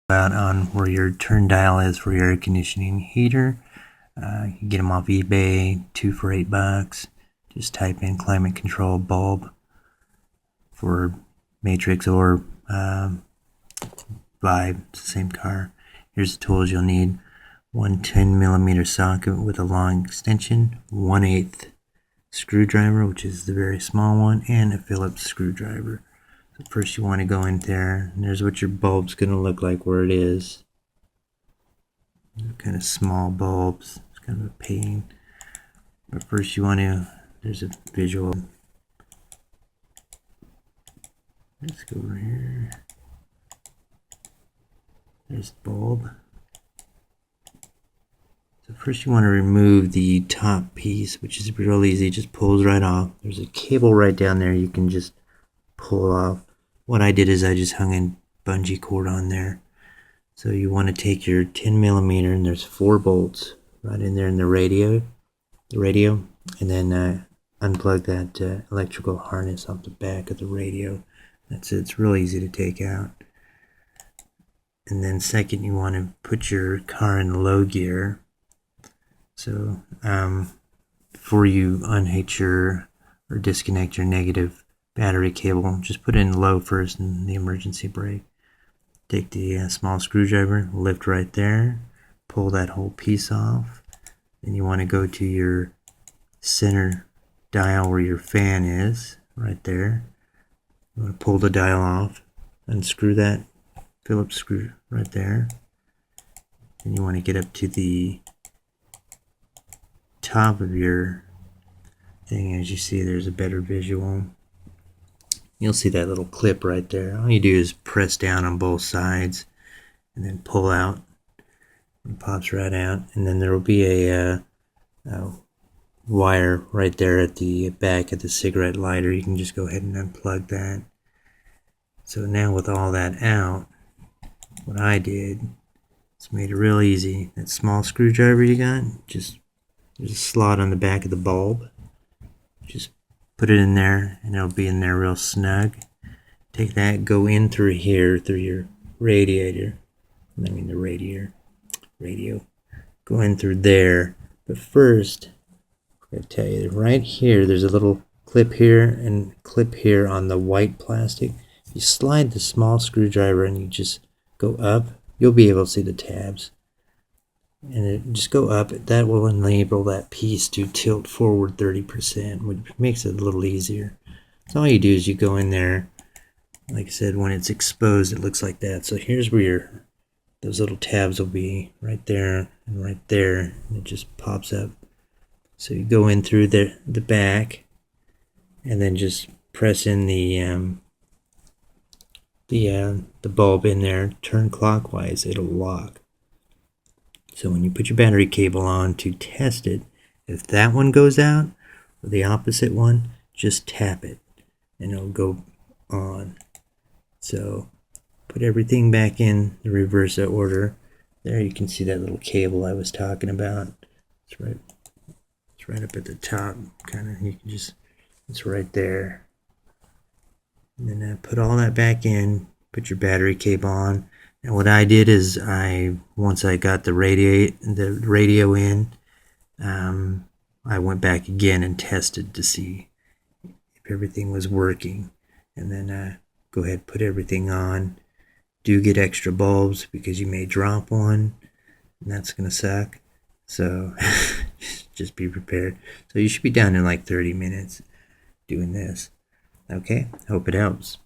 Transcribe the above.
out on where your turn dial is for your air conditioning heater. You can get them off eBay, 2 for $8. Just type in climate control bulb for Matrix or Vibe, it's the same car. Here's the tools you'll need. One 10mm socket with a long extension, 1/8 screwdriver, which is the very small one, and a Phillips screwdriver. So first you want to go in there, and there's what your bulb's going to look like where it is. Kind of small bulbs, it's kind of a pain. But first you want to, there's a visual. Let's go over here. There's the bulb. So first you want to remove the top piece, which is real easy, it just pulls right off. There's a cable right down there you can just pull off. What I did is I just hung a bungee cord on there. So you want to take your 10mm, and there's 4 bolts right in there in the radio, and then unplug that electrical harness off the back of the radio. That's it. It's real easy to take out. And then second, you want to put your car in low gear. So before you unhitch or disconnect your negative battery cable, just put it in low first in the emergency brake. Take the small screwdriver, lift right there, pull that whole piece off. Then you want to go to your center dial where your fan is, right there. You want to pull the dial off, unscrew that Phillips screw right there. And you want to get up to the top of your thing. As you see, there's a better visual. You'll see that little clip right there. All you do is press down on both sides and then pull out. It pops right out. And then there will be a wire right there at the back of the cigarette lighter. You can just go ahead and unplug that. So now with all that out, what I did is made it real easy. That small screwdriver you got, just there's a slot on the back of the bulb. Just put it in there and it'll be in there real snug. Take that, go in through here, through your radiator. I mean the radio. Go in through there. But first, I'm going to tell you, right here, there's a little clip here and clip here on the white plastic. If you slide the small screwdriver and you just go up, you'll be able to see the tabs. And just go up, that will enable that piece to tilt forward 30%, which makes it a little easier. So all you do is you go in there, like I said, when it's exposed it looks like that. So here's where those little tabs will be, right there and right there, and it just pops up. So you go in through the back and then just press in the bulb in there, turn clockwise, it'll lock. So when you put your battery cable on to test it, if that one goes out or the opposite one, just tap it and it'll go on. So put everything back in the reverse order. There you can see that little cable I was talking about. It's right up at the top, kind of. You can just, it's right there. And then put all that back in. Put your battery cable on. And what I did is once I got the radio in, I went back again and tested to see if everything was working. And then go ahead and put everything on. Do get extra bulbs because you may drop one, and that's going to suck. So just be prepared. So you should be done in like 30 minutes doing this. Okay, hope it helps.